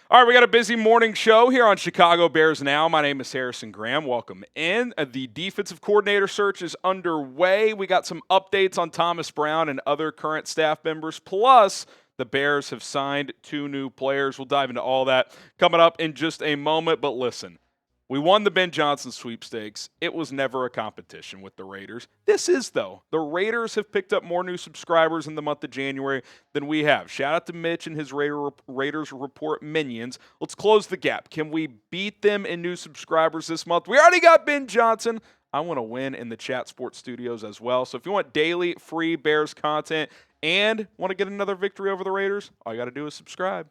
All right, we got a busy morning show here on Chicago Bears Now. My name is Harrison Graham. Welcome in. The defensive coordinator search is underway. We got some updates on Thomas Brown and other current staff members. Plus, the Bears have signed 2 new players. We'll dive into all that coming up in just a moment. But listen, we won the Ben Johnson sweepstakes. It was never a competition with the Raiders. This is, though. The Raiders have picked up more new subscribers in the month of January than we have. Shout out to Mitch and his Raiders Report minions. Let's close the gap. Can we beat them in new subscribers this month? We already got Ben Johnson. I want to win in the Chat Sports Studios as well. So if you want daily free Bears content and want to get another victory over the Raiders, all you got to do is subscribe.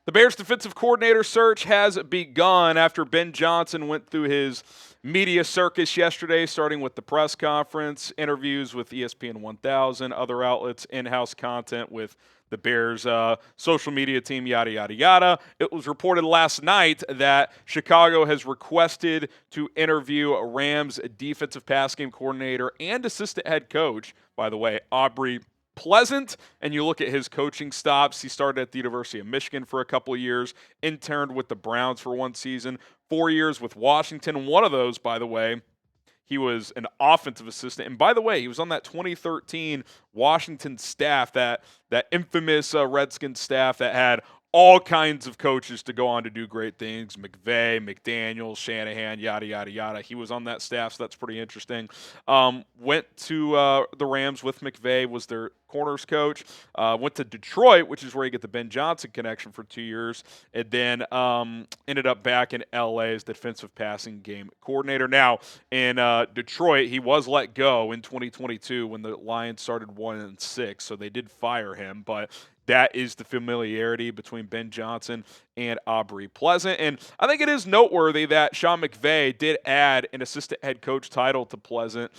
The Bears defensive coordinator search has begun after Ben Johnson went through his media circus yesterday, starting with the press conference, interviews with ESPN 1000, other outlets, in-house content with the Bears social media team, yada, yada, yada. It was reported last night that Chicago has requested to interview Rams defensive pass game coordinator and assistant head coach, by the way, Aubrey Pleasant, and you look at his coaching stops. He started at the University of Michigan for a couple of years, interned with the Browns for 1 season, 4 years with Washington. One of those, by the way, he was an offensive assistant. And by the way, he was on that 2013 Washington staff, that infamous Redskins staff that had all kinds of coaches to go on to do great things. McVay, McDaniels, Shanahan, yada, yada, yada. He was on that staff, so that's pretty interesting. Went to the Rams with McVay, was their corners coach. Went to Detroit, which is where you get the Ben Johnson connection for 2 years. And then ended up back in L.A. as defensive passing game coordinator. Now, in Detroit, he was let go in 2022 when the Lions started 1-6, so they did fire him. But that is the familiarity between Ben Johnson and Aubrey Pleasant. And I think it is noteworthy that Sean McVay did add an assistant head coach title to Pleasant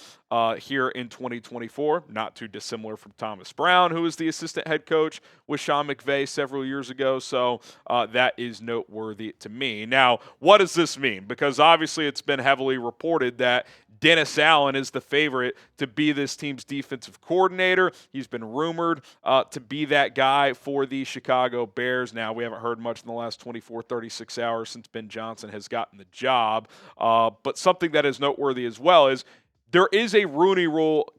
here in 2024. Not too dissimilar from Thomas Brown, who was the assistant head coach with Sean McVay several years ago. So that is noteworthy to me. Now, what does this mean? Because obviously it's been heavily reported that Dennis Allen is the favorite to be this team's defensive coordinator. He's been rumored to be that guy for the Chicago Bears. Now, we haven't heard much in the last 24, 36 hours since Ben Johnson has gotten the job. But something that is noteworthy as well is there is a Rooney Rule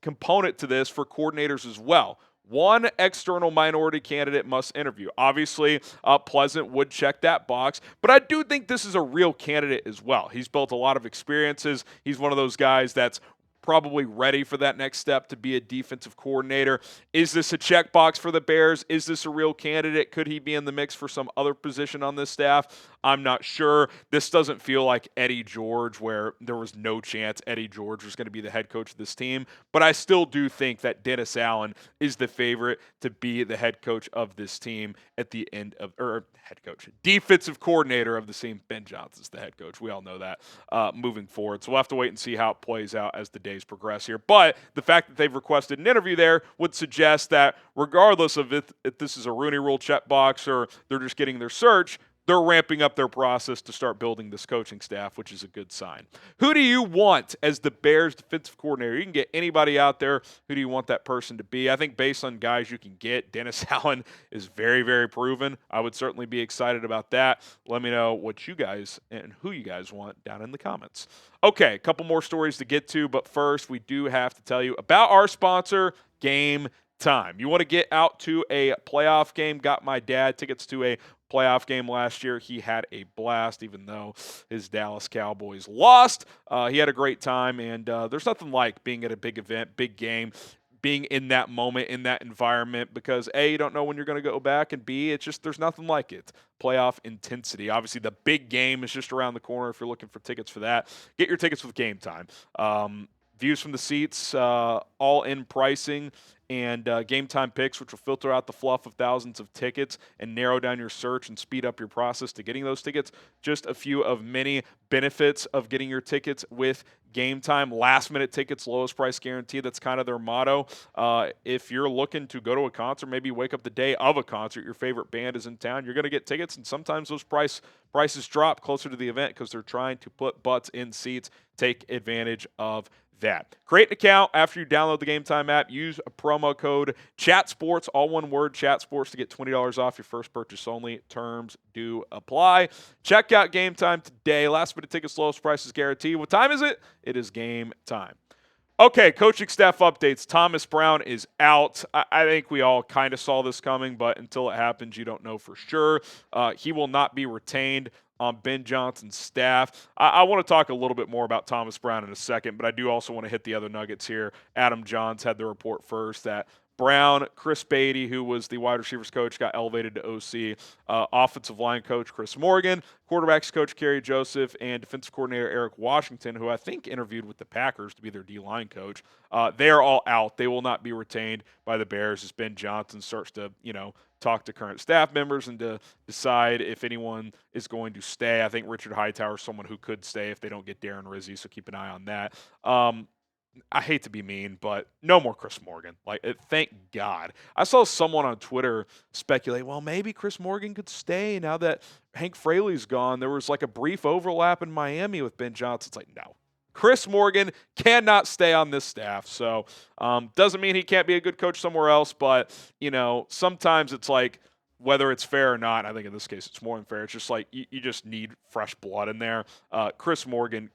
component to this for coordinators as well. One external minority candidate must interview. Obviously, Pleasant would check that box, but I do think this is a real candidate as well. He's built a lot of experiences. He's one of those guys that's probably ready for that next step to be a defensive coordinator. Is this a checkbox for the Bears? Is this a real candidate? Could he be in the mix for some other position on this staff? I'm not sure. This doesn't feel like Eddie George, where there was no chance Eddie George was going to be the head coach of this team. But I still do think that Dennis Allen is the favorite to be the head coach of this team at the end of, or head coach, defensive coordinator of the team. Ben Johnson's the head coach. We all know that moving forward. So we'll have to wait and see how it plays out as the days progress here. But the fact that they've requested an interview there would suggest that regardless of if this is a Rooney Rule checkbox or they're just getting their search, they're ramping up their process to start building this coaching staff, which is a good sign. Who do you want as the Bears defensive coordinator? You can get anybody out there. Who do you want that person to be? I think based on guys you can get, Dennis Allen is very, very proven. I would certainly be excited about that. Let me know what you guys and who you guys want down in the comments. Okay, a couple more stories to get to, but first we do have to tell you about our sponsor, Game Time. You want to get out to a playoff game? Got my dad tickets to a playoff game last year. He had a blast, even though his Dallas Cowboys lost. He had a great time, and there's nothing like being at a big event, big game, being in that moment, in that environment, because A, you don't know when you're going to go back, and B, it's just there's nothing like it. Playoff intensity. Obviously, the big game is just around the corner if you're looking for tickets for that. Get your tickets with Game Time. Views from the seats, all-in pricing, and Game Time picks, which will filter out the fluff of thousands of tickets and narrow down your search and speed up your process to getting those tickets. Just a few of many benefits of getting your tickets with Game Time. Last-minute tickets, lowest price guarantee. That's kind of their motto. If you're looking to go to a concert, maybe wake up the day of a concert, your favorite band is in town, you're going to get tickets, and sometimes those prices drop closer to the event because they're trying to put butts in seats, take advantage of that. Create an account after you download the Game Time app. Use a promo code ChatSports, all one word, ChatSports, to get $20 off your first purchase only. Terms do apply. Check out Game Time today. Last minute tickets, lowest prices guaranteed. What time is it? It is game time. Okay, coaching staff updates. Thomas Brown is out. I think we all kind of saw this coming, but until it happens, you don't know for sure. He will not be retained on Ben Johnson's staff. I want to talk a little bit more about Thomas Brown in a second, but I do also want to hit the other nuggets here. Adam Johns had the report first that Brown, Chris Beatty, who was the wide receivers coach, got elevated to OC. Offensive line coach Chris Morgan, quarterbacks coach Kerry Joseph, and defensive coordinator Eric Washington, who I think interviewed with the Packers to be their D-line coach. They are all out. They will not be retained by the Bears as Ben Johnson starts to, talk to current staff members and to decide if anyone is going to stay. I think Richard Hightower is someone who could stay if they don't get Darren Rizzi, so keep an eye on that. I hate to be mean, but no more Chris Morgan. Thank God. I saw someone on Twitter speculate, well, maybe Chris Morgan could stay now that Hank Fraley's gone. There was a brief overlap in Miami with Ben Johnson. It's no. Chris Morgan cannot stay on this staff. So doesn't mean he can't be a good coach somewhere else, but, sometimes it's whether it's fair or not. I think in this case it's more than fair. It's just you just need fresh blood in there. Chris Morgan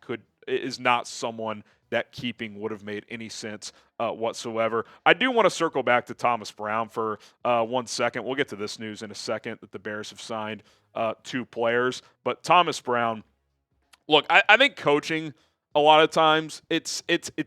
is not someone that keeping would have made any sense whatsoever. I do want to circle back to Thomas Brown for 1 second. We'll get to this news in a second that the Bears have signed 2 players. But Thomas Brown, look, I think coaching a lot of times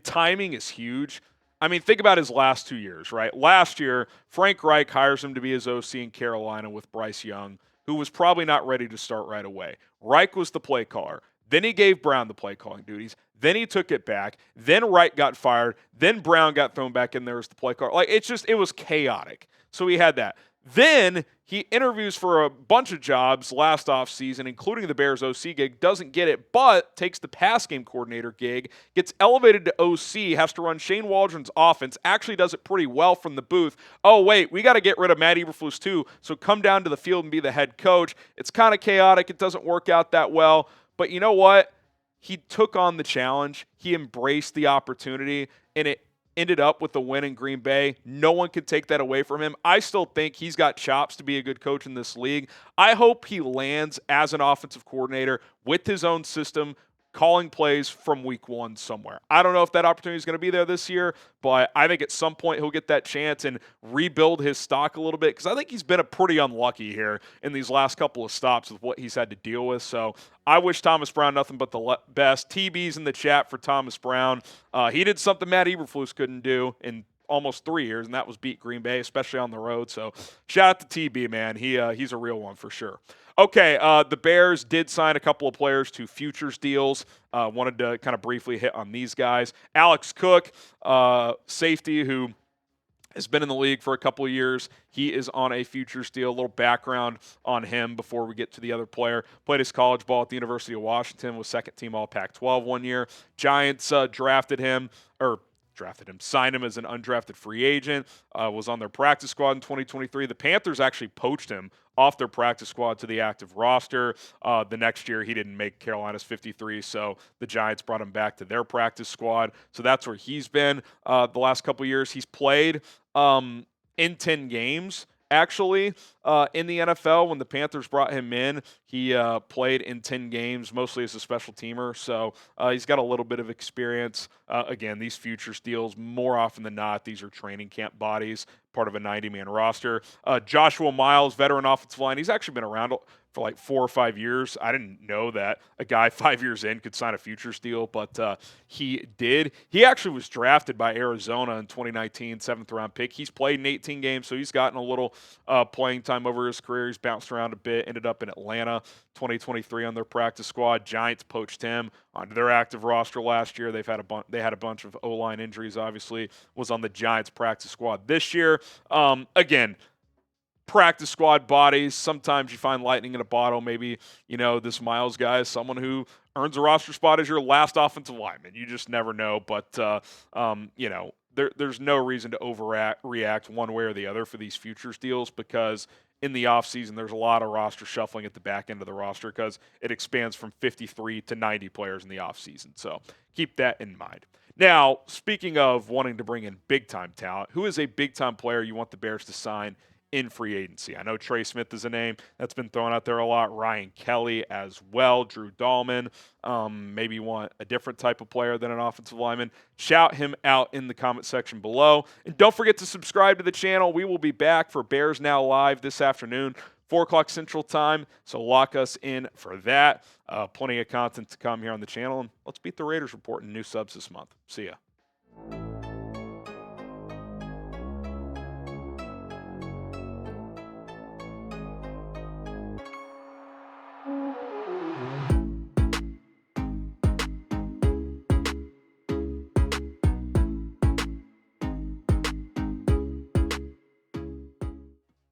timing is huge. I mean, think about his last 2 years, right? Last year, Frank Reich hires him to be his OC in Carolina with Bryce Young, who was probably not ready to start right away. Reich was the play caller. Then he gave Brown the play calling duties. Then he took it back. Then Wright got fired. Then Brown got thrown back in there as the play caller. It was chaotic. So he had that. Then he interviews for a bunch of jobs last offseason, including the Bears OC gig, doesn't get it, but takes the pass game coordinator gig, gets elevated to OC, has to run Shane Waldron's offense, actually does it pretty well from the booth. Oh, wait, we got to get rid of Matt Eberflus too, so come down to the field and be the head coach. It's kind of chaotic. It doesn't work out that well. But you know what? He took on the challenge. He embraced the opportunity, and it ended up with a win in Green Bay. No one could take that away from him. I still think he's got chops to be a good coach in this league. I hope he lands as an offensive coordinator with his own system, calling plays from week 1 somewhere. I don't know if that opportunity is going to be there this year, but I think at some point he'll get that chance and rebuild his stock a little bit, because I think he's been pretty unlucky here in these last couple of stops with what he's had to deal with. So I wish Thomas Brown nothing but the best. TB's in the chat for Thomas Brown. He did something Matt Eberflus couldn't do in almost 3 years, and that was beat Green Bay, especially on the road. So shout out to TB, man. He's a real one for sure. Okay, the Bears did sign a couple of players to futures deals. Wanted to kind of briefly hit on these guys. Alex Cook, safety who has been in the league for a couple of years. He is on a futures deal. A little background on him before we get to the other player. Played his college ball at the University of Washington, was second-team All-Pac-12 one year. Giants signed him as an undrafted free agent, was on their practice squad in 2023. The Panthers actually poached him off their practice squad to the active roster. The next year, he didn't make Carolina's 53, so the Giants brought him back to their practice squad. So that's where he's been the last couple of years. He's played in 10 games. Actually, in the NFL, when the Panthers brought him in, he played in 10 games, mostly as a special teamer. So he's got a little bit of experience. Again, these futures deals, more often than not, these are training camp bodies, part of a 90-man roster. Joshua Miles, veteran offensive line. He's actually been around for 4 or 5 years. I didn't know that a guy 5 years in could sign a futures deal, but he did. He actually was drafted by Arizona in 2019, 7th-round pick. He's played in 18 games, so he's gotten a little playing time over his career. He's bounced around a bit, ended up in Atlanta 2023 on their practice squad. Giants poached him onto their active roster last year. They had a bunch of O-line injuries, obviously, was on the Giants practice squad this year. Again, practice squad bodies. Sometimes you find lightning in a bottle. Maybe, this Miles guy is someone who earns a roster spot as your last offensive lineman. You just never know. But, there's no reason to overreact one way or the other for these futures deals, because in the offseason there's a lot of roster shuffling at the back end of the roster because it expands from 53 to 90 players in the offseason. So keep that in mind. Now, speaking of wanting to bring in big-time talent, who is a big-time player you want the Bears to sign in free agency? I know Trey Smith is a name that's been thrown out there a lot. Ryan Kelly as well. Drew Dahlman. Maybe you want a different type of player than an offensive lineman. Shout him out in the comment section below. And don't forget to subscribe to the channel. We will be back for Bears Now Live this afternoon, 4 o'clock Central Time. So lock us in for that. Plenty of content to come here on the channel. And let's beat the Raiders report and new subs this month. See ya.